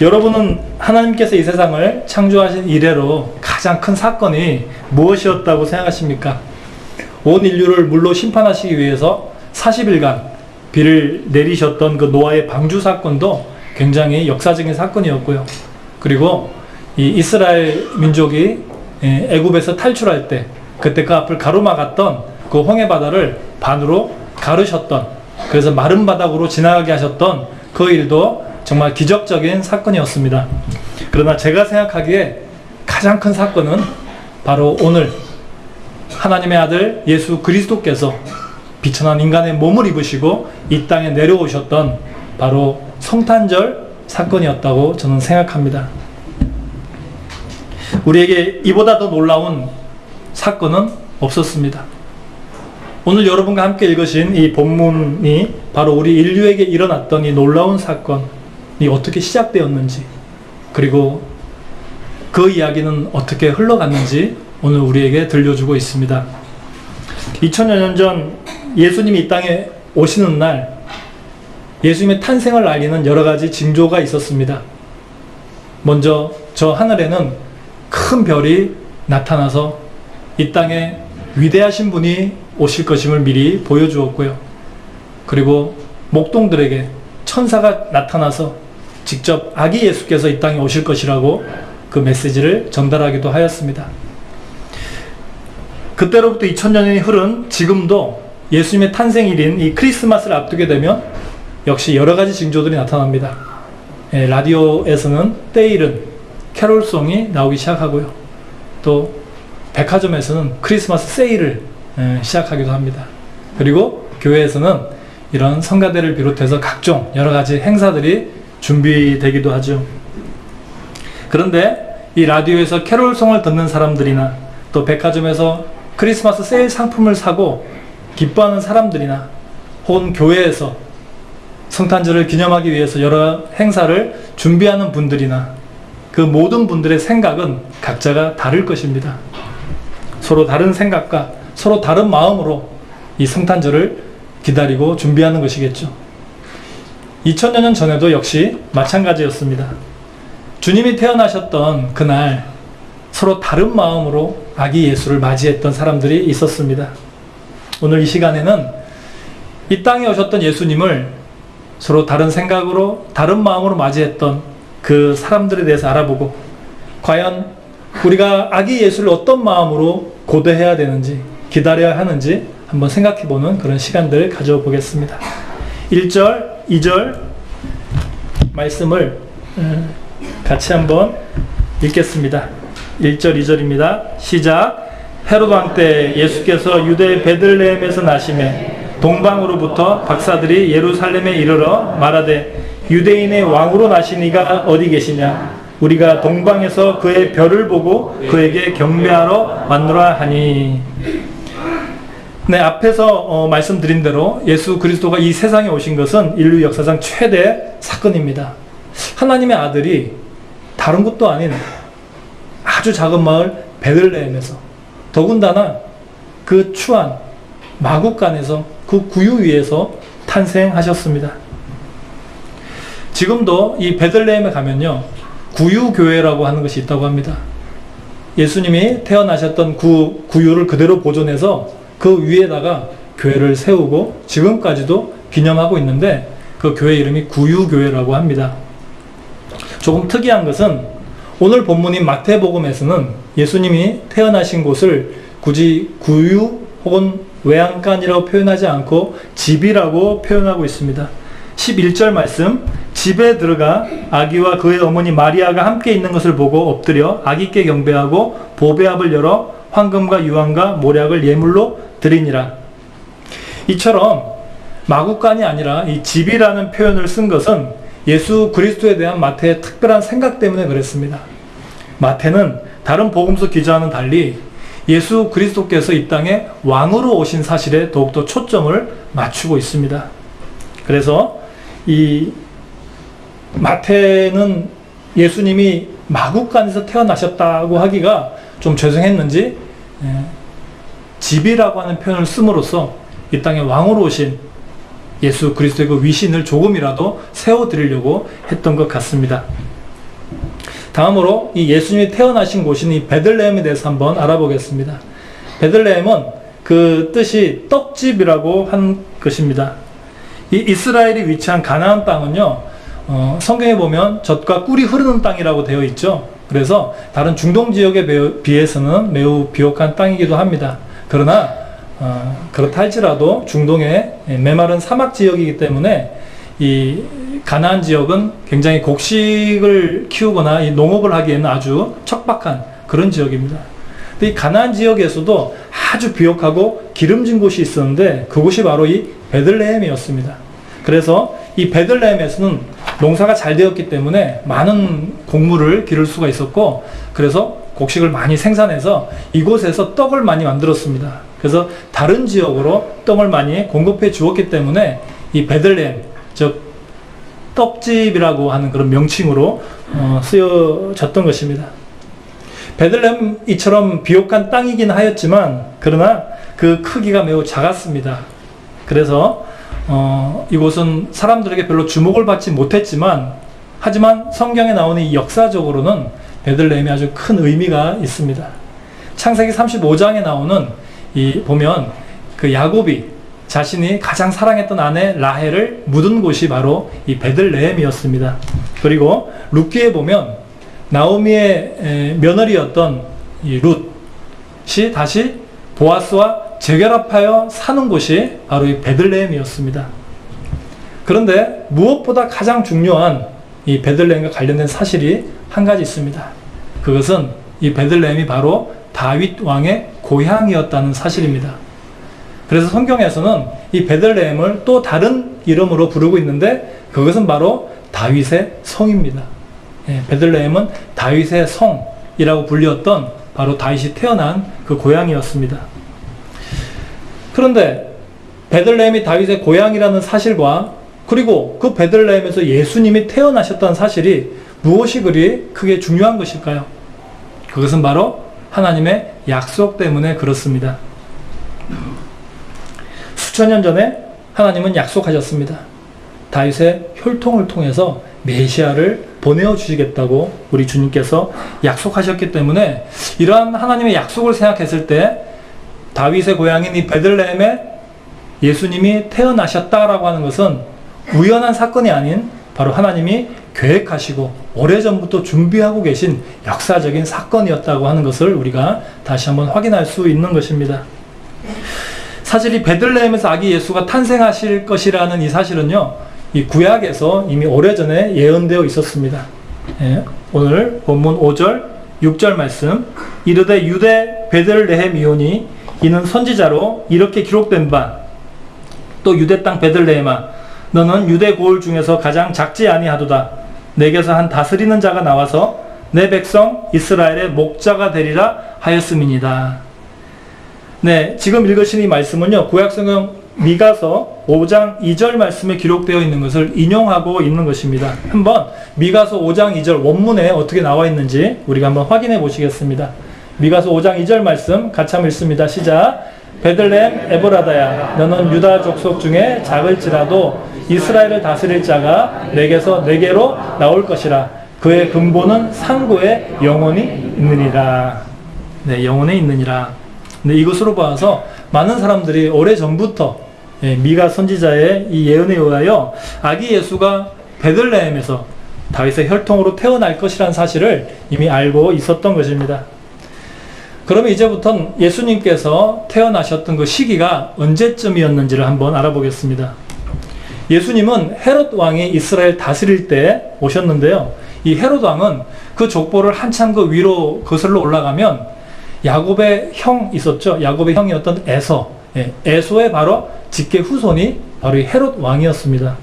여러분은 하나님께서 이 세상을 창조하신 이래로 가장 큰 사건이 무엇이었다고 생각하십니까? 온 인류를 물로 심판하시기 위해서 40일간 비를 내리셨던 그 노아의 방주 사건도 굉장히 역사적인 사건이었고요. 그리고 이 이스라엘 민족이 애굽에서 탈출할 때 그때 그 앞을 가로막았던 그 홍해 바다를 반으로 가르셨던, 그래서 마른 바닥으로 지나가게 하셨던 그 일도 정말 기적적인 사건이었습니다. 그러나 제가 생각하기에 가장 큰 사건은 바로 오늘 하나님의 아들 예수 그리스도께서 비천한 인간의 몸을 입으시고 이 땅에 내려오셨던 바로 성탄절 사건이었다고 저는 생각합니다. 우리에게 이보다 더 놀라운 사건은 없었습니다. 오늘 여러분과 함께 읽으신 이 본문이 바로 우리 인류에게 일어났던 이 놀라운 사건이 어떻게 시작되었는지, 그리고 그 이야기는 어떻게 흘러갔는지 오늘 우리에게 들려주고 있습니다. 2000여 년 전 예수님이 이 땅에 오시는 날, 예수님의 탄생을 알리는 여러 가지 징조가 있었습니다. 먼저 저 하늘에는 큰 별이 나타나서 이 땅에 위대하신 분이 오실 것임을 미리 보여주었고요. 그리고 목동들에게 천사가 나타나서 직접 아기 예수께서 이 땅에 오실 것이라고 그 메시지를 전달하기도 하였습니다. 그때로부터 2000년이 흐른 지금도 예수님의 탄생일인 이 크리스마스를 앞두게 되면 역시 여러 가지 징조들이 나타납니다. 라디오에서는 때일은 캐롤송이 나오기 시작하고요. 또 백화점에서는 크리스마스 세일을 시작하기도 합니다. 그리고 교회에서는 이런 성가대를 비롯해서 각종 여러 가지 행사들이 준비되기도 하죠. 그런데 이 라디오에서 캐롤송을 듣는 사람들이나 또 백화점에서 크리스마스 세일 상품을 사고 기뻐하는 사람들이나 혹은 교회에서 성탄절을 기념하기 위해서 여러 행사를 준비하는 분들이나 그 모든 분들의 생각은 각자가 다를 것입니다. 서로 다른 생각과 서로 다른 마음으로 이 성탄절을 기다리고 준비하는 것이겠죠. 2000여 년 전에도 역시 마찬가지였습니다. 주님이 태어나셨던 그날 서로 다른 마음으로 아기 예수를 맞이했던 사람들이 있었습니다. 오늘 이 시간에는 이 땅에 오셨던 예수님을 서로 다른 생각으로 다른 마음으로 맞이했던 그 사람들에 대해서 알아보고, 과연 우리가 아기 예수를 어떤 마음으로 고대해야 되는지, 기다려야 하는지 한번 생각해보는 그런 시간들을 가져보겠습니다. 1절, 2절 말씀을 같이 한번 읽겠습니다. 1절, 2절입니다. 시작. 헤롯 왕 때 예수께서 유대 베들레헴에서 나시매 동방으로부터 박사들이 예루살렘에 이르러 말하되 유대인의 왕으로 나신 이가 어디 계시냐? 우리가 동방에서 그의 별을 보고 그에게 경배하러 왔노라 하니. 네, 앞에서 말씀드린 대로 예수 그리스도가 이 세상에 오신 것은 인류 역사상 최대 사건입니다. 하나님의 아들이 다른 곳도 아닌 아주 작은 마을 베들레헴에서, 더군다나 그 추한 마국간에서, 그 구유 위에서 탄생하셨습니다. 지금도 이 베들레헴에 가면요, 구유교회라고 하는 것이 있다고 합니다. 예수님이 태어나셨던 구유를 그대로 보존해서 그 위에다가 교회를 세우고 지금까지도 기념하고 있는데, 그 교회 이름이 구유교회라고 합니다. 조금 특이한 것은 오늘 본문인 마태복음에서는 예수님이 태어나신 곳을 굳이 구유 혹은 외양간이라고 표현하지 않고 집이라고 표현하고 있습니다. 11절 말씀, 집에 들어가 아기와 그의 어머니 마리아가 함께 있는 것을 보고 엎드려 아기께 경배하고 보배압을 열어 황금과 유황과 모략을 예물로 드리니라. 이처럼 마구간이 아니라 이 집이라는 표현을 쓴 것은 예수 그리스도에 대한 마태의 특별한 생각 때문에 그랬습니다. 마태는 다른 복음서 기자와는 달리 예수 그리스도께서 이 땅에 왕으로 오신 사실에 더욱더 초점을 맞추고 있습니다. 그래서 이 마태는 예수님이 마국간에서 태어나셨다고 하기가 좀 죄송했는지 집이라고 하는 표현을 씀으로써 이 땅에 왕으로 오신 예수 그리스도의 그 위신을 조금이라도 세워드리려고 했던 것 같습니다. 다음으로 이 예수님이 태어나신 곳인 이 베들레헴에 대해서 한번 알아보겠습니다. 베들레헴은 그 뜻이 떡집이라고 한 것입니다. 이 이스라엘이 위치한 가나안 땅은요, 성경에 보면 젖과 꿀이 흐르는 땅이라고 되어 있죠. 그래서 다른 중동 지역에 비해서는 매우 비옥한 땅이기도 합니다. 그러나 그렇다 할지라도 중동의 메마른 사막 지역이기 때문에 이 가나안 지역은 굉장히 곡식을 키우거나 이 농업을 하기에는 아주 척박한 그런 지역입니다. 근데 이 가나안 지역에서도 아주 비옥하고 기름진 곳이 있었는데 그곳이 바로 이 베들레헴이었습니다. 그래서 이 베들레헴에서는 농사가 잘 되었기 때문에 많은 곡물을 기를 수가 있었고, 그래서 곡식을 많이 생산해서 이곳에서 떡을 많이 만들었습니다. 그래서 다른 지역으로 떡을 많이 공급해 주었기 때문에 이 베들레헴, 즉 떡집이라고 하는 그런 명칭으로 쓰여졌던 것입니다. 베들레헴 이처럼 비옥한 땅이긴 하였지만 그러나 그 크기가 매우 작았습니다. 그래서 이곳은 사람들에게 별로 주목을 받지 못했지만, 하지만 성경에 나오는 이 역사적으로는 베들레헴이 아주 큰 의미가 있습니다. 창세기 35장에 나오는 보면 그 야곱이 자신이 가장 사랑했던 아내 라헬을 묻은 곳이 바로 이 베들레헴이었습니다. 그리고 룻기에 보면 나오미의 며느리였던 이 룻이 다시 보아스와 재결합하여 사는 곳이 바로 이 베들레헴이었습니다. 그런데 무엇보다 가장 중요한 이 베들레헴과 관련된 사실이 한 가지 있습니다. 그것은 이 베들레헴이 바로 다윗 왕의 고향이었다는 사실입니다. 그래서 성경에서는 이 베들레헴을 또 다른 이름으로 부르고 있는데 그것은 바로 다윗의 성입니다. 베들레헴은 다윗의 성이라고 불렸던 바로 다윗이 태어난 그 고향이었습니다. 그런데 베들레헴이 다윗의 고향이라는 사실과 그리고 그 베들레헴에서 예수님이 태어나셨다는 사실이 무엇이 그리 크게 중요한 것일까요? 그것은 바로 하나님의 약속 때문에 그렇습니다. 수천 년 전에 하나님은 약속하셨습니다. 다윗의 혈통을 통해서 메시아를 보내어 주시겠다고 우리 주님께서 약속하셨기 때문에 이러한 하나님의 약속을 생각했을 때 다윗의 고향인 이 베들레헴에 예수님이 태어나셨다라고 하는 것은 우연한 사건이 아닌 바로 하나님이 계획하시고 오래전부터 준비하고 계신 역사적인 사건이었다고 하는 것을 우리가 다시 한번 확인할 수 있는 것입니다. 사실 이 베들레헴에서 아기 예수가 탄생하실 것이라는 이 사실은요, 이 구약에서 이미 오래전에 예언되어 있었습니다. 오늘 본문 5절, 6절 말씀, 이르되 유대 베들레헴이오니 이는 선지자로 이렇게 기록된 바, 또 유대 땅 베들레헴아 너는 유대 고을 중에서 가장 작지 아니하도다. 내게서 한 다스리는 자가 나와서 내 백성 이스라엘의 목자가 되리라 하였음이니이다. 네, 지금 읽으신 이 말씀은요, 구약성경 미가서 5장 2절 말씀에 기록되어 있는 것을 인용하고 있는 것입니다. 한번 미가서 5장 2절 원문에 어떻게 나와 있는지 우리가 한번 확인해 보시겠습니다. 미가서 5장 2절 말씀 같이 한번 읽습니다. 시작. 베들레헴 에브라다야 너는 유다 족속 중에 작을지라도 이스라엘을 다스릴 자가 내게로 나올 것이라. 그의 근본은 상고에 영원히 있느니라. 네, 영원에 있느니라. 네, 이것으로 봐서 많은 사람들이 오래전부터 미가 선지자의 이 예언에 의하여 아기 예수가 베들레헴에서 다윗의 혈통으로 태어날 것이라는 사실을 이미 알고 있었던 것입니다. 그러면 이제부터는 예수님께서 태어나셨던 그 시기가 언제쯤이었는지를 한번 알아보겠습니다. 예수님은 헤롯 왕이 이스라엘 다스릴 때 오셨는데요. 이 헤롯 왕은 그 족보를 한참 그 위로 거슬러 올라가면 야곱의 형 있었죠. 야곱의 형이었던 에서, 에서의 바로 직계 후손이 바로 이 헤롯 왕이었습니다.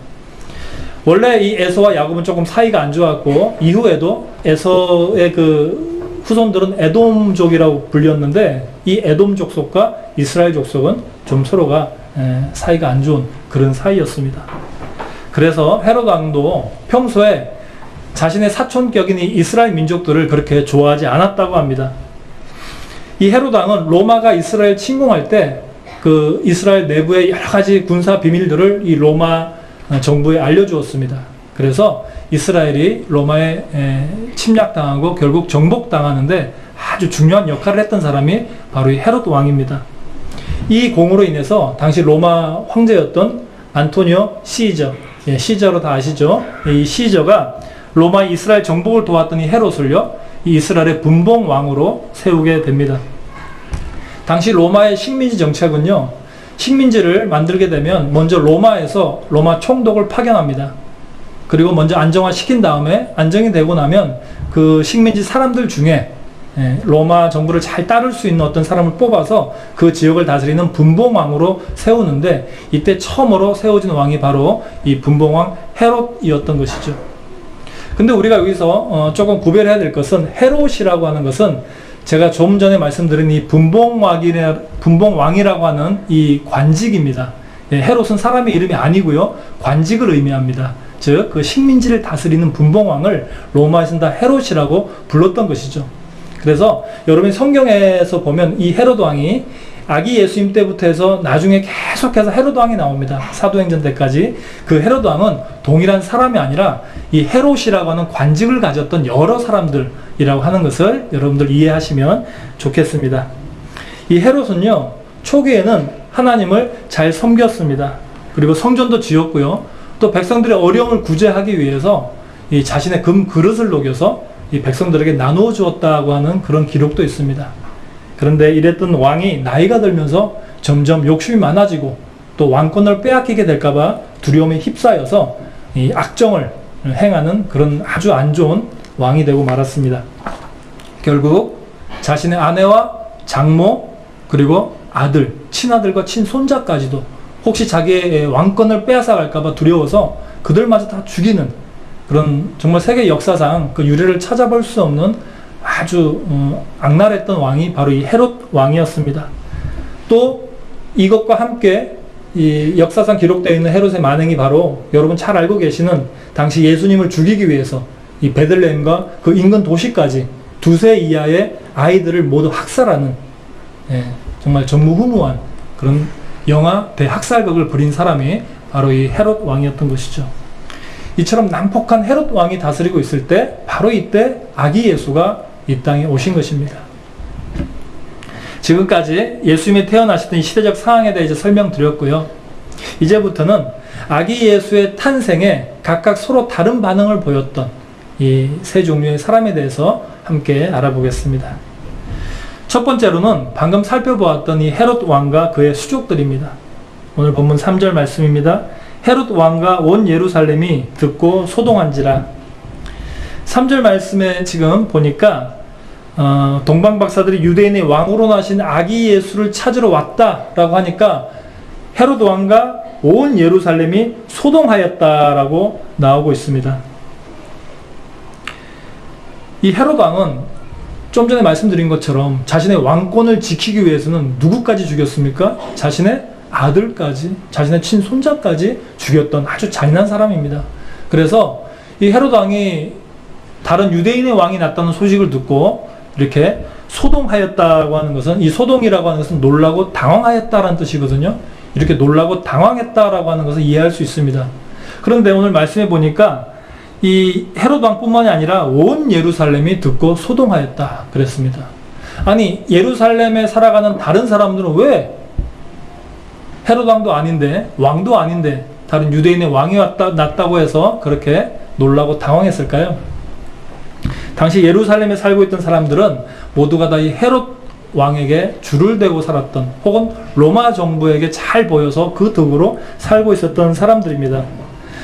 원래 이 에서와 야곱은 조금 사이가 안 좋았고 이후에도 에서의 그 후손들은 에돔족이라고 불렸는데 이 에돔 족속과 이스라엘 족속은 좀 서로가 사이가 안 좋은 그런 사이였습니다. 그래서 헤롯 왕도 평소에 자신의 사촌격인 이 이스라엘 민족들을 그렇게 좋아하지 않았다고 합니다. 이 헤롯 왕은 로마가 이스라엘 침공할 때 그 이스라엘 내부의 여러 가지 군사 비밀들을 이 로마 정부에 알려주었습니다. 그래서 이스라엘이 로마에 침략당하고 결국 정복당하는데 아주 중요한 역할을 했던 사람이 바로 이 헤롯 왕입니다. 이 공으로 인해서 당시 로마 황제였던 안토니오 시저, 시저로 다 아시죠? 이 시저가 로마 이스라엘 정복을 도왔던 이 헤롯을요, 이 이스라엘의 분봉 왕으로 세우게 됩니다. 당시 로마의 식민지 정책은요, 식민지를 만들게 되면 먼저 로마에서 로마 총독을 파견합니다. 그리고 먼저 안정화시킨 다음에 안정이 되고 나면 그 식민지 사람들 중에 로마 정부를 잘 따를 수 있는 어떤 사람을 뽑아서 그 지역을 다스리는 분봉왕으로 세우는데, 이때 처음으로 세워진 왕이 바로 이 분봉왕 헤롯이었던 것이죠. 근데 우리가 여기서 조금 구별해야 될 것은, 헤롯이라고 하는 것은 제가 좀 전에 말씀드린 이 분봉왕이라고 하는 이 관직입니다. 헤롯은 사람의 이름이 아니고요, 관직을 의미합니다. 즉 그 식민지를 다스리는 분봉왕을 로마에서는 다 헤롯이라고 불렀던 것이죠. 그래서 여러분이 성경에서 보면 이 헤롯 왕이 아기 예수님 때부터 해서 나중에 계속해서 헤롯 왕이 나옵니다. 사도행전 때까지. 그 헤롯 왕은 동일한 사람이 아니라 이 헤롯이라고 하는 관직을 가졌던 여러 사람들이라고 하는 것을 여러분들 이해하시면 좋겠습니다. 이 헤롯은요, 초기에는 하나님을 잘 섬겼습니다. 그리고 성전도 지었고요, 또 백성들의 어려움을 구제하기 위해서 이 자신의 금 그릇을 녹여서 이 백성들에게 나누어 주었다고 하는 그런 기록도 있습니다. 그런데 이랬던 왕이 나이가 들면서 점점 욕심이 많아지고 또 왕권을 빼앗기게 될까봐 두려움에 휩싸여서 이 악정을 행하는 그런 아주 안 좋은 왕이 되고 말았습니다. 결국 자신의 아내와 장모, 그리고 아들, 친아들과 친손자까지도 혹시 자기의 왕권을 빼앗아 갈까봐 두려워서 그들마저 다 죽이는 그런, 정말 세계 역사상 그 유례를 찾아볼 수 없는 아주 악랄했던 왕이 바로 이 헤롯 왕이었습니다. 또 이것과 함께 이 역사상 기록되어 있는 헤롯의 만행이 바로 여러분 잘 알고 계시는, 당시 예수님을 죽이기 위해서 이 베들레헴과 그 인근 도시까지 2세 이하의 아이들을 모두 학살하는, 정말 전무후무한 그런 영아 대학살극을 벌인 사람이 바로 이 헤롯 왕이었던 것이죠. 이처럼 난폭한 헤롯 왕이 다스리고 있을 때, 바로 이때 아기 예수가 이 땅에 오신 것입니다. 지금까지 예수님이 태어나셨던 이 시대적 상황에 대해 설명드렸고요. 이제부터는 아기 예수의 탄생에 각각 서로 다른 반응을 보였던 이 세 종류의 사람에 대해서 함께 알아보겠습니다. 첫 번째로는 방금 살펴보았던 이 헤롯 왕과 그의 수족들입니다. 오늘 본문 3절 말씀입니다. 헤롯 왕과 온 예루살렘이 듣고 소동한지라. 3절 말씀에 지금 보니까 동방 박사들이 유대인의 왕으로 나신 아기 예수를 찾으러 왔다라고 하니까 헤롯 왕과 온 예루살렘이 소동하였다라고 나오고 있습니다. 이 헤롯 왕은 좀 전에 말씀드린 것처럼 자신의 왕권을 지키기 위해서는 누구까지 죽였습니까? 자신의 아들까지, 자신의 친손자까지 죽였던 아주 잔인한 사람입니다. 그래서 이 헤롯 왕이 다른 유대인의 왕이 났다는 소식을 듣고 이렇게 소동하였다고 하는 것은, 이 소동이라고 하는 것은 놀라고 당황하였다라는 뜻이거든요. 이렇게 놀라고 당황했다라고 하는 것을 이해할 수 있습니다. 그런데 오늘 말씀해 보니까 이 헤롯 왕뿐만이 아니라 온 예루살렘이 듣고 소동하였다 그랬습니다. 아니, 예루살렘에 살아가는 다른 사람들은 왜 헤롯 왕도 아닌데, 왕도 아닌데 다른 유대인의 왕이 났다고 해서 그렇게 놀라고 당황했을까요? 당시 예루살렘에 살고 있던 사람들은 모두가 다 이 헤롯 왕에게 줄을 대고 살았던, 혹은 로마 정부에게 잘 보여서 그 덕으로 살고 있었던 사람들입니다.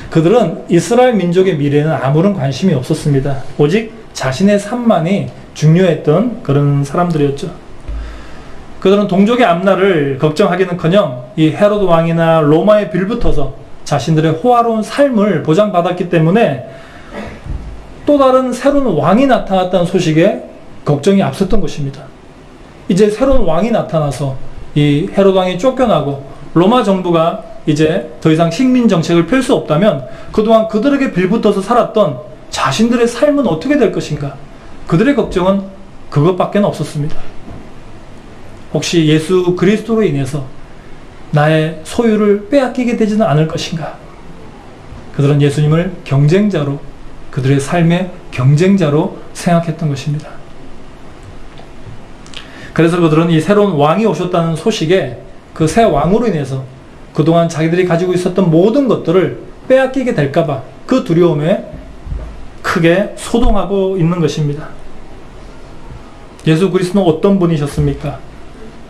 그들은 이스라엘 민족의 미래에는 아무런 관심이 없었습니다. 오직 자신의 삶만이 중요했던 그런 사람들이었죠. 그들은 동족의 앞날을 걱정하기는커녕 이 헤롯 왕이나 로마에 빌붙어서 자신들의 호화로운 삶을 보장받았기 때문에 또 다른 새로운 왕이 나타났다는 소식에 걱정이 앞섰던 것입니다. 이제 새로운 왕이 나타나서 이 헤롯 왕이 쫓겨나고 로마 정부가 이제 더 이상 식민 정책을 펼 수 없다면 그동안 그들에게 빌붙어서 살았던 자신들의 삶은 어떻게 될 것인가? 그들의 걱정은 그것밖에 없었습니다. 혹시 예수 그리스도로 인해서 나의 소유를 빼앗기게 되지는 않을 것인가? 그들은 예수님을 경쟁자로, 그들의 삶의 경쟁자로 생각했던 것입니다. 그래서 그들은 이 새로운 왕이 오셨다는 소식에 그 새 왕으로 인해서 그동안 자기들이 가지고 있었던 모든 것들을 빼앗기게 될까봐 그 두려움에 크게 소동하고 있는 것입니다. 예수 그리스도는 어떤 분이셨습니까?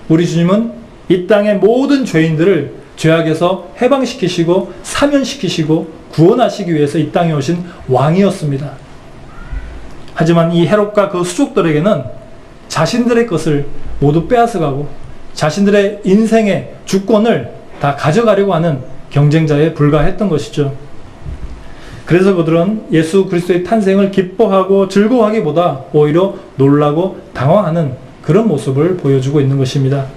우리 주님은 이 땅의 모든 죄인들을 죄악에서 해방시키시고 사면시키시고 구원하시기 위해서 이 땅에 오신 왕이었습니다. 하지만 이 헤롯과 그 수족들에게는 자신들의 것을 모두 빼앗아가고 자신들의 인생의 주권을 다 가져가려고 하는 경쟁자에 불과했던 것이죠. 그래서 그들은 예수 그리스도의 탄생을 기뻐하고 즐거워하기보다 오히려 놀라고 당황하는 그런 모습을 보여주고 있는 것입니다.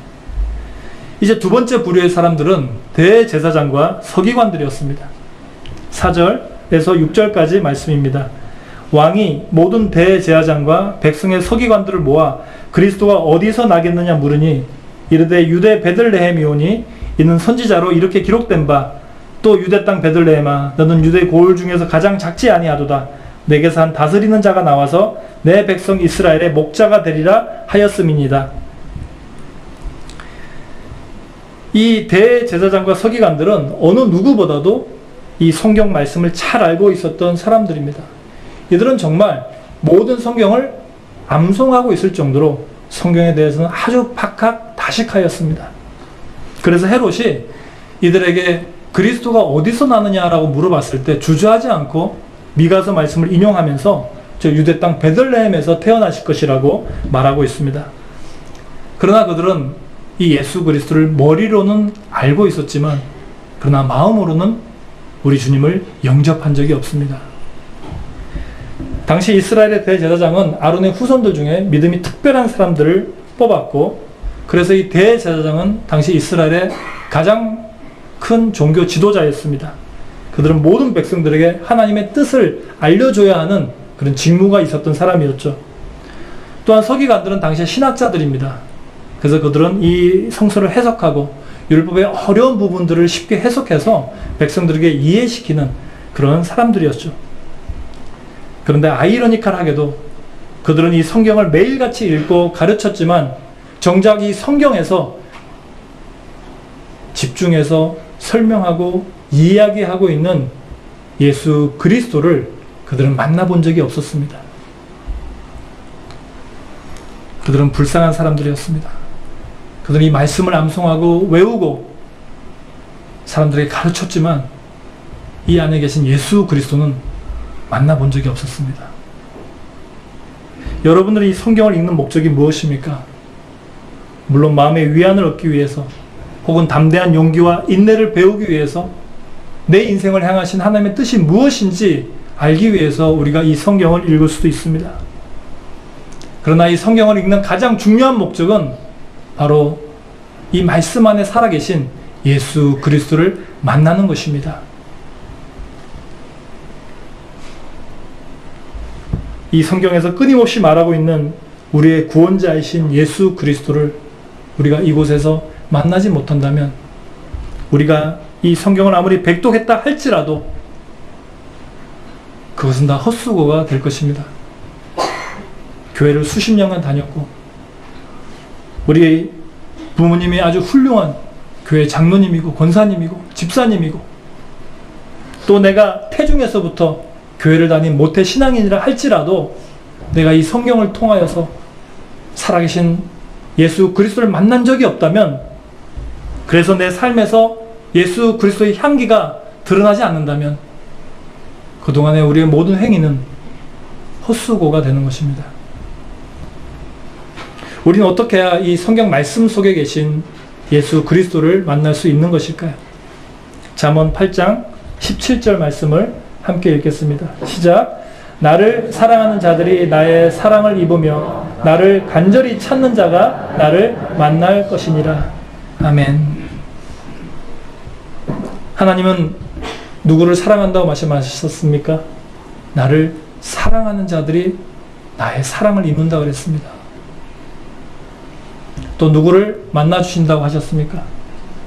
이제 두 번째 부류의 사람들은 대제사장과 서기관들이었습니다. 4절에서 6절까지 말씀입니다. 왕이 모든 대제사장과 백성의 서기관들을 모아 그리스도가 어디서 나겠느냐 물으니 이르되 유대 베들레헴이오니 이는 선지자로 이렇게 기록된 바 또 유대 땅 베들레헴아 너는 유대 고을 중에서 가장 작지 아니하도다. 내게서 한 다스리는 자가 나와서 내 백성 이스라엘의 목자가 되리라 하였음이니이다. 이 대제사장과 서기관들은 어느 누구보다도 이 성경 말씀을 잘 알고 있었던 사람들입니다. 이들은 정말 모든 성경을 암송하고 있을 정도로 성경에 대해서는 아주 박학다식하였습니다. 그래서 헤롯이 이들에게 그리스도가 어디서 나느냐라고 물어봤을 때 주저하지 않고 미가서 말씀을 인용하면서 저 유대 땅 베들레헴에서 태어나실 것이라고 말하고 있습니다. 그러나 그들은 이 예수 그리스도를 머리로는 알고 있었지만 그러나 마음으로는 우리 주님을 영접한 적이 없습니다. 당시 이스라엘의 대제사장은 아론의 후손들 중에 믿음이 특별한 사람들을 뽑았고 그래서 이 대제사장은 당시 이스라엘의 가장 큰 종교 지도자였습니다. 그들은 모든 백성들에게 하나님의 뜻을 알려줘야 하는 그런 직무가 있었던 사람이었죠. 또한 서기관들은 당시의 신학자들입니다. 그래서 그들은 이 성서를 해석하고 율법의 어려운 부분들을 쉽게 해석해서 백성들에게 이해시키는 그런 사람들이었죠. 그런데 아이러니컬하게도 그들은 이 성경을 매일같이 읽고 가르쳤지만 정작 이 성경에서 집중해서 설명하고 이야기하고 있는 예수 그리스도를 그들은 만나본 적이 없었습니다. 그들은 불쌍한 사람들이었습니다. 그들은 이 말씀을 암송하고 외우고 사람들에게 가르쳤지만 이 안에 계신 예수 그리스도는 만나본 적이 없었습니다. 여러분들이 이 성경을 읽는 목적이 무엇입니까? 물론 마음의 위안을 얻기 위해서 혹은 담대한 용기와 인내를 배우기 위해서 내 인생을 향하신 하나님의 뜻이 무엇인지 알기 위해서 우리가 이 성경을 읽을 수도 있습니다. 그러나 이 성경을 읽는 가장 중요한 목적은 바로 이 말씀 안에 살아계신 예수 그리스도를 만나는 것입니다. 이 성경에서 끊임없이 말하고 있는 우리의 구원자이신 예수 그리스도를 우리가 이곳에서 만나지 못한다면 우리가 이 성경을 아무리 백독했다 할지라도 그것은 다 헛수고가 될 것입니다. 교회를 수십 년간 다녔고 우리 부모님이 아주 훌륭한 교회 장로님이고 권사님이고 집사님이고 또 내가 태중에서부터 교회를 다닌 모태 신앙인이라 할지라도 내가 이 성경을 통하여서 살아계신 예수 그리스도를 만난 적이 없다면 그래서 내 삶에서 예수 그리스도의 향기가 드러나지 않는다면 그동안의 우리의 모든 행위는 헛수고가 되는 것입니다. 우리는 어떻게 해야 이 성경 말씀 속에 계신 예수 그리스도를 만날 수 있는 것일까요? 잠언 8장 17절 말씀을 함께 읽겠습니다. 시작. 나를 사랑하는 자들이 나의 사랑을 입으며 나를 간절히 찾는 자가 나를 만날 것이니라. 아멘. 하나님은 누구를 사랑한다고 말씀하셨습니까? 나를 사랑하는 자들이 나의 사랑을 입는다고 그랬습니다. 또 누구를 만나주신다고 하셨습니까?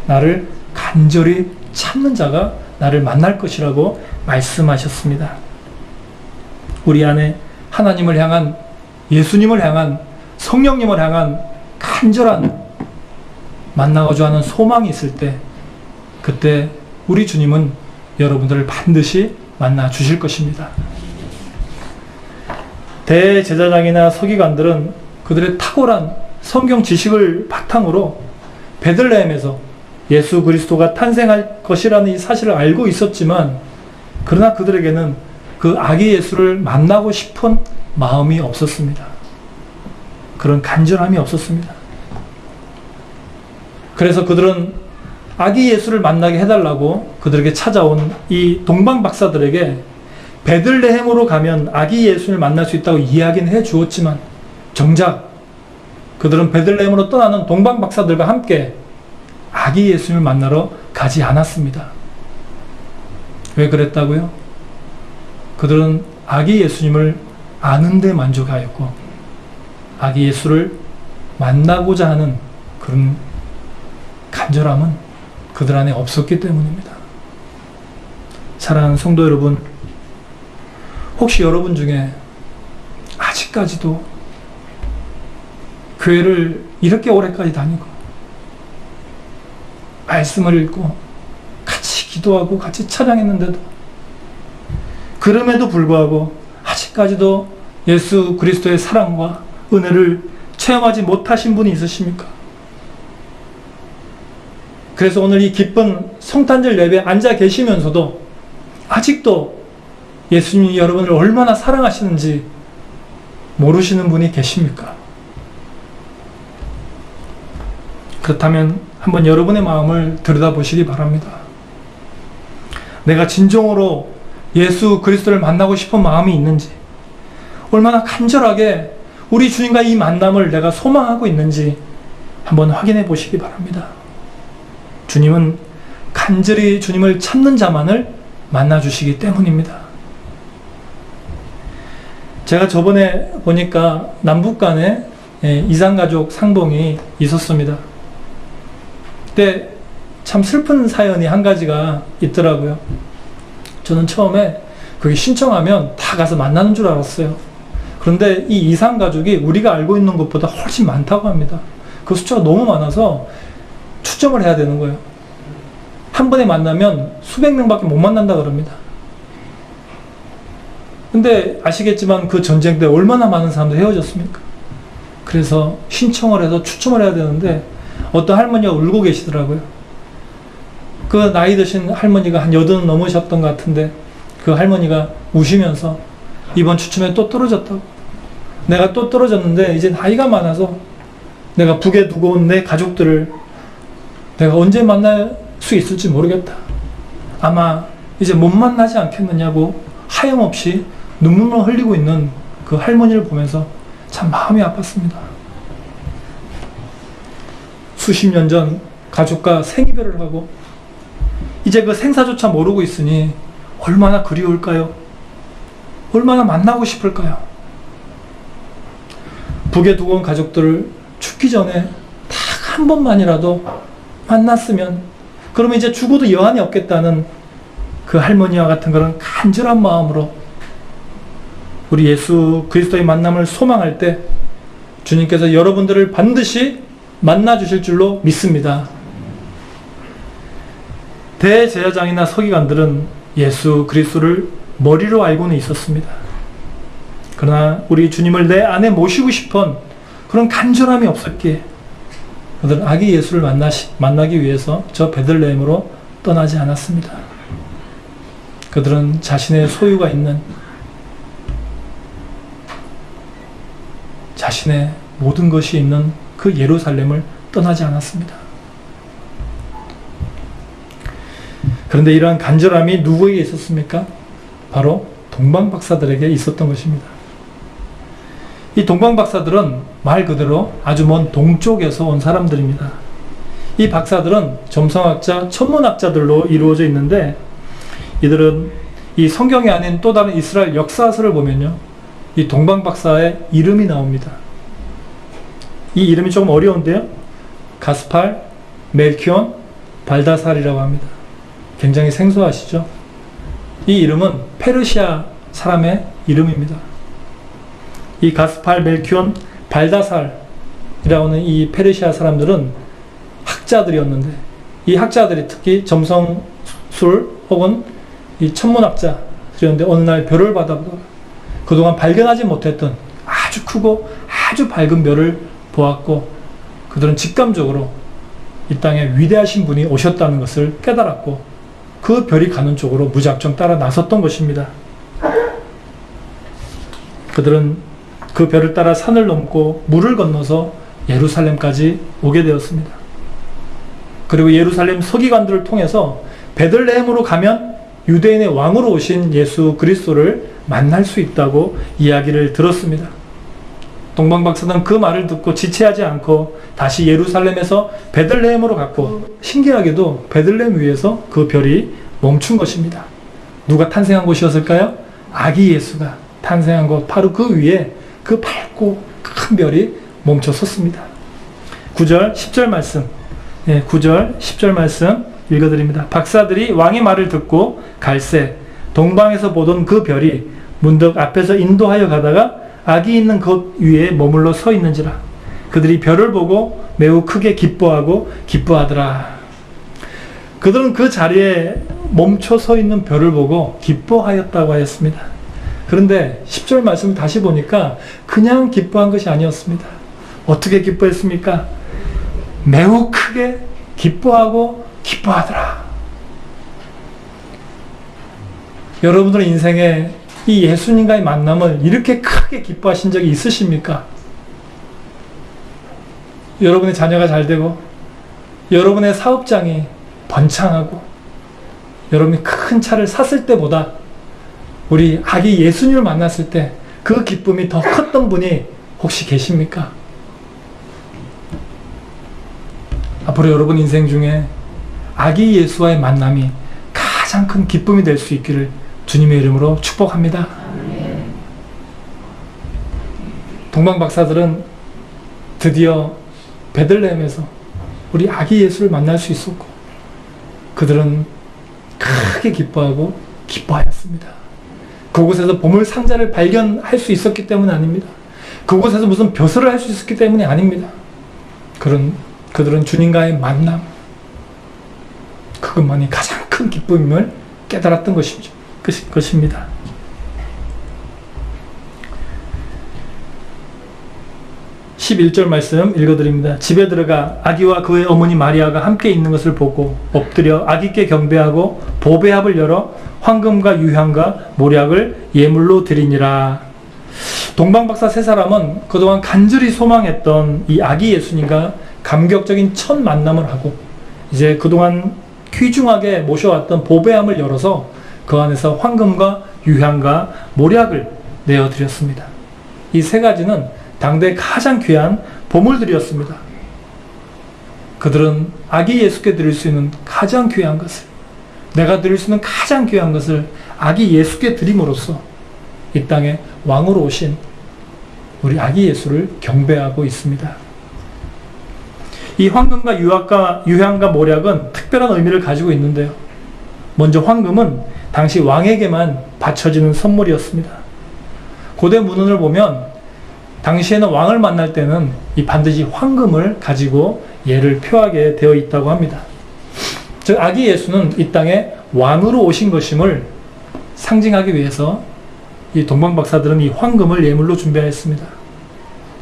나를 간절히 찾는 자가 나를 만날 것이라고 말씀하셨습니다. 우리 안에 하나님을 향한, 예수님을 향한, 성령님을 향한 간절한 만나고자 하는 소망이 있을 때, 그때 우리 주님은 여러분들을 반드시 만나 주실 것입니다. 대제사장이나 서기관들은 그들의 탁월한 성경 지식을 바탕으로 베들레헴에서 예수 그리스도가 탄생할 것이라는 이 사실을 알고 있었지만, 그러나 그들에게는 그 아기 예수를 만나고 싶은 마음이 없었습니다. 그런 간절함이 없었습니다. 그래서 그들은 아기 예수를 만나게 해달라고 그들에게 찾아온 이 동방 박사들에게 베들레헴으로 가면 아기 예수를 만날 수 있다고 이야기는 해 주었지만, 정작 그들은 베들레헴으로 떠나는 동방 박사들과 함께 아기 예수를 만나러 가지 않았습니다. 왜 그랬다고요? 그들은 아기 예수님을 아는 데 만족하였고, 아기 예수를 만나고자 하는 그런 간절함은 그들 안에 없었기 때문입니다. 사랑하는 성도 여러분, 혹시 여러분 중에 아직까지도 교회를 이렇게 오래까지 다니고 말씀을 읽고 같이 기도하고 같이 찬양했는데도, 그럼에도 불구하고 아직까지도 예수 그리스도의 사랑과 은혜를 체험하지 못하신 분이 있으십니까? 그래서 오늘 이 기쁜 성탄절 예배에 앉아 계시면서도 아직도 예수님이 여러분을 얼마나 사랑하시는지 모르시는 분이 계십니까? 그렇다면 한번 여러분의 마음을 들여다보시기 바랍니다. 내가 진정으로 예수 그리스도를 만나고 싶은 마음이 있는지, 얼마나 간절하게 우리 주님과 이 만남을 내가 소망하고 있는지 한번 확인해 보시기 바랍니다. 주님은 간절히 주님을 찾는 자만을 만나주시기 때문입니다. 제가 저번에 보니까 남북 간에 이산가족 상봉이 있었습니다. 그때 참 슬픈 사연이 한 가지가 있더라고요. 저는 처음에 그게 신청하면 다 가서 만나는 줄 알았어요. 그런데 이 이산가족이 우리가 알고 있는 것보다 훨씬 많다고 합니다. 그 숫자가 너무 많아서 추첨을 해야 되는 거예요. 한 번에 만나면 수백 명밖에 못 만난다 그럽니다. 근데 아시겠지만 그 전쟁 때 얼마나 많은 사람들이 헤어졌습니까? 그래서 신청을 해서 추첨을 해야 되는데 어떤 할머니가 울고 계시더라고요. 그 나이 드신 할머니가 한 80 넘으셨던 것 같은데, 그 할머니가 우시면서 이번 추첨에 또 떨어졌다고, 내가 또 떨어졌는데 이제 나이가 많아서 내가 북에 두고 온 내 가족들을 내가 언제 만날 수 있을지 모르겠다, 아마 이제 못 만나지 않겠느냐고 하염없이 눈물을 흘리고 있는 그 할머니를 보면서 참 마음이 아팠습니다. 수십 년 전 가족과 생이별을 하고 이제 그 생사조차 모르고 있으니 얼마나 그리울까요? 얼마나 만나고 싶을까요? 북에 두고 온 가족들을 죽기 전에 딱 한 번만이라도 만났으면, 그러면 이제 죽어도 여한이 없겠다는 그 할머니와 같은 그런 간절한 마음으로 우리 예수 그리스도의 만남을 소망할 때 주님께서 여러분들을 반드시 만나 주실 줄로 믿습니다. 대제사장이나 서기관들은 예수 그리스도를 머리로 알고는 있었습니다. 그러나 우리 주님을 내 안에 모시고 싶은 그런 간절함이 없었기에 그들은 아기 예수를 만나기 위해서 저 베들레헴으로 떠나지 않았습니다. 그들은 자신의 소유가 있는, 자신의 모든 것이 있는 그 예루살렘을 떠나지 않았습니다. 그런데 이러한 간절함이 누구에게 있었습니까? 바로 동방 박사들에게 있었던 것입니다. 이 동방 박사들은 말 그대로 아주 먼 동쪽에서 온 사람들입니다. 이 박사들은 점성학자, 천문학자들로 이루어져 있는데, 이들은 이 성경이 아닌 또 다른 이스라엘 역사서를 보면요, 이 동방 박사의 이름이 나옵니다. 이 이름이 조금 어려운데요, 가스팔, 멜키온, 발다살이라고 합니다. 굉장히 생소하시죠? 이 이름은 페르시아 사람의 이름입니다. 이 가스팔, 멜키온, 발다살이라고 하는 이 페르시아 사람들은 학자들이었는데, 이 학자들이 특히 점성술 혹은 이 천문학자들이었는데, 어느 날 별을 받아보다가 그동안 발견하지 못했던 아주 크고 아주 밝은 별을 보았고, 그들은 직감적으로 이 땅에 위대하신 분이 오셨다는 것을 깨달았고, 그 별이 가는 쪽으로 무작정 따라 나섰던 것입니다. 그들은 그 별을 따라 산을 넘고 물을 건너서 예루살렘까지 오게 되었습니다. 그리고 예루살렘 서기관들을 통해서 베들레헴으로 가면 유대인의 왕으로 오신 예수 그리스도를 만날 수 있다고 이야기를 들었습니다. 동방박사는 그 말을 듣고 지체하지 않고 다시 예루살렘에서 베들레헴으로 갔고, 신기하게도 베들레헴 위에서 그 별이 멈춘 것입니다. 누가 탄생한 곳이었을까요? 아기 예수가 탄생한 곳, 바로 그 위에 그 밝고 큰 별이 멈춰 섰습니다. 9절 10절 말씀, 9절 10절 말씀 읽어드립니다. 박사들이 왕의 말을 듣고 갈새 동방에서 보던 그 별이 문득 앞에서 인도하여 가다가 아기 있는 곳 위에 머물러 서 있는지라. 그들이 별을 보고 매우 크게 기뻐하더라. 그들은 그 자리에 멈춰 서 있는 별을 보고 기뻐하였다고 하였습니다. 그런데 10절 말씀을 다시 보니까 그냥 기뻐한 것이 아니었습니다. 어떻게 기뻐했습니까? 매우 크게 기뻐하더라. 여러분들의 인생에 이 예수님과의 만남을 이렇게 크게 기뻐하신 적이 있으십니까? 여러분의 자녀가 잘 되고, 여러분의 사업장이 번창하고, 여러분이 큰 차를 샀을 때보다 우리 아기 예수님을 만났을 때 그 기쁨이 더 컸던 분이 혹시 계십니까? 앞으로 여러분 인생 중에 아기 예수와의 만남이 가장 큰 기쁨이 될 수 있기를 주님의 이름으로 축복합니다. 동방박사들은 드디어 베들레헴에서 우리 아기 예수를 만날 수 있었고, 그들은 크게 기뻐하였습니다. 그곳에서 보물 상자를 발견할 수 있었기 때문이 아닙니다. 그곳에서 무슨 벼슬을 할 수 있었기 때문이 아닙니다. 그들은 주님과의 만남, 그것만이 가장 큰 기쁨임을 깨달았던 것입니다. 11절 말씀 읽어드립니다. 집에 들어가 아기와 그의 어머니 마리아가 함께 있는 것을 보고 엎드려 아기께 경배하고 보배합을 열어 황금과 유향과 모략을 예물로 드리니라. 동방박사 세 사람은 그동안 간절히 소망했던 이 아기 예수님과 감격적인 첫 만남을 하고, 이제 그동안 귀중하게 모셔왔던 보배함을 열어서 그 안에서 황금과 유향과 모략을 내어드렸습니다. 이 세 가지는 당대 가장 귀한 보물들이었습니다. 그들은 아기 예수께 드릴 수 있는 가장 귀한 것을, 내가 드릴 수 있는 가장 귀한 것을 아기 예수께 드림으로써 이 땅에 왕으로 오신 우리 아기 예수를 경배하고 있습니다. 이 황금과 유향과 모략은 특별한 의미를 가지고 있는데요. 먼저 황금은 당시 왕에게만 바쳐지는 선물이었습니다. 고대 문헌을 보면 당시에는 왕을 만날 때는 반드시 황금을 가지고 예를 표하게 되어 있다고 합니다. 즉 아기 예수는 이 땅에 왕으로 오신 것임을 상징하기 위해서 이 동방박사들은 이 황금을 예물로 준비하였습니다.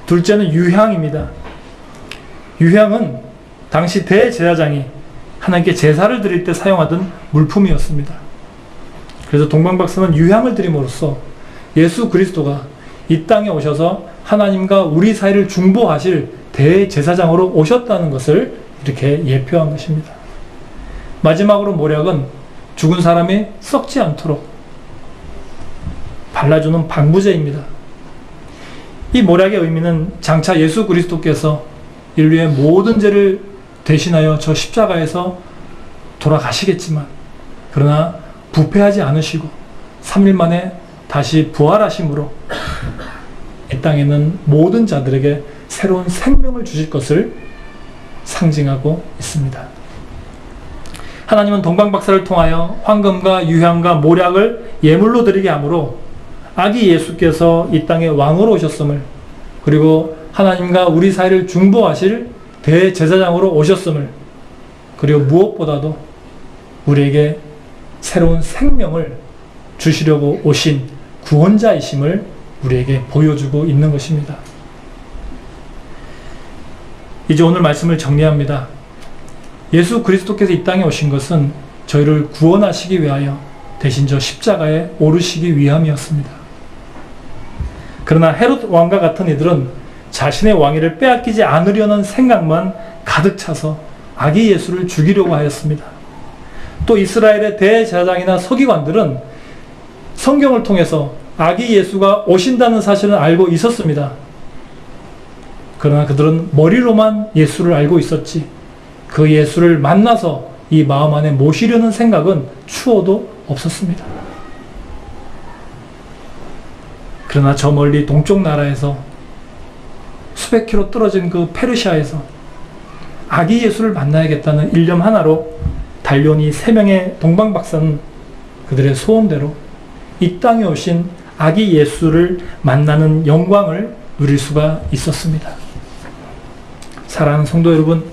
둘째는 유향입니다. 유향은 당시 대제사장이 하나님께 제사를 드릴 때 사용하던 물품이었습니다. 그래서 동방박사는 유향을 드림으로써 예수 그리스도가 이 땅에 오셔서 하나님과 우리 사이를 중보하실 대제사장으로 오셨다는 것을 이렇게 예표한 것입니다. 마지막으로 모략은 죽은 사람이 썩지 않도록 발라주는 방부제입니다. 이 모략의 의미는 장차 예수 그리스도께서 인류의 모든 죄를 대신하여 저 십자가에서 돌아가시겠지만, 그러나 부패하지 않으시고 3일 만에 다시 부활하심으로 이 땅에는 모든 자들에게 새로운 생명을 주실 것을 상징하고 있습니다. 하나님은 동방박사를 통하여 황금과 유향과 모략을 예물로 드리게 하므로 아기 예수께서 이 땅에 왕으로 오셨음을, 그리고 하나님과 우리 사이를 중보하실 대제사장으로 오셨음을, 그리고 무엇보다도 우리에게 새로운 생명을 주시려고 오신 구원자이심을 우리에게 보여주고 있는 것입니다. 이제 오늘 말씀을 정리합니다. 예수 그리스도께서 이 땅에 오신 것은 저희를 구원하시기 위하여 대신 저 십자가에 오르시기 위함이었습니다. 그러나 헤롯 왕과 같은 이들은 자신의 왕위를 빼앗기지 않으려는 생각만 가득 차서 아기 예수를 죽이려고 하였습니다. 또 이스라엘의 대제사장이나 서기관들은 성경을 통해서 아기 예수가 오신다는 사실은 알고 있었습니다. 그러나 그들은 머리로만 예수를 알고 있었지, 그 예수를 만나서 이 마음 안에 모시려는 생각은 추호도 없었습니다. 그러나 저 멀리 동쪽 나라에서 수백 킬로 떨어진 그 페르시아에서 아기 예수를 만나야겠다는 일념 하나로 달려온 이 세 명의 동방박사는 그들의 소원대로 이 땅에 오신 아기 예수를 만나는 영광을 누릴 수가 있었습니다. 사랑하는 성도 여러분,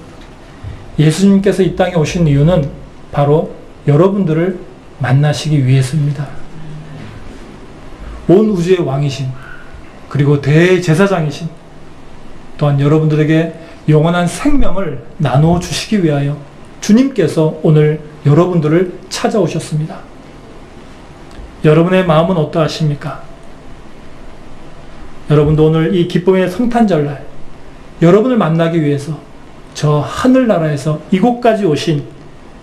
예수님께서 이 땅에 오신 이유는 바로 여러분들을 만나시기 위해서입니다. 온 우주의 왕이신, 그리고 대제사장이신, 또한 여러분들에게 영원한 생명을 나누어 주시기 위하여 주님께서 오늘 여러분들을 찾아오셨습니다. 여러분의 마음은 어떠하십니까? 여러분도 오늘 이 기쁨의 성탄절날 여러분을 만나기 위해서 저 하늘나라에서 이곳까지 오신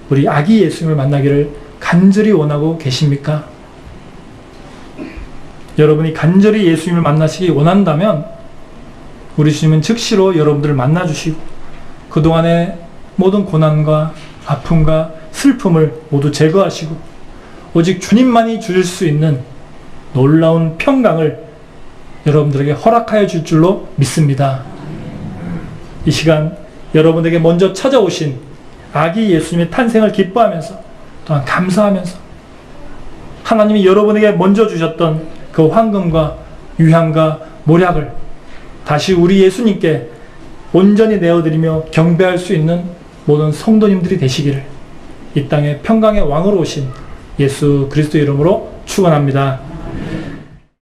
우리 아기 예수님을 만나기를 간절히 원하고 계십니까? 여러분이 간절히 예수님을 만나시기 원한다면 우리 주님은 즉시로 여러분들을 만나주시고 그동안의 모든 고난과 아픔과 슬픔을 모두 제거하시고 오직 주님만이 주실 수 있는 놀라운 평강을 여러분들에게 허락하여 줄 줄로 믿습니다. 이 시간 여러분에게 먼저 찾아오신 아기 예수님의 탄생을 기뻐하면서 또한 감사하면서 하나님이 여러분에게 먼저 주셨던 그 황금과 유향과 모략을 다시 우리 예수님께 온전히 내어드리며 경배할 수 있는 모든 성도님들이 되시기를 이 땅에 평강의 왕으로 오신 예수 그리스도 이름으로 축원합니다.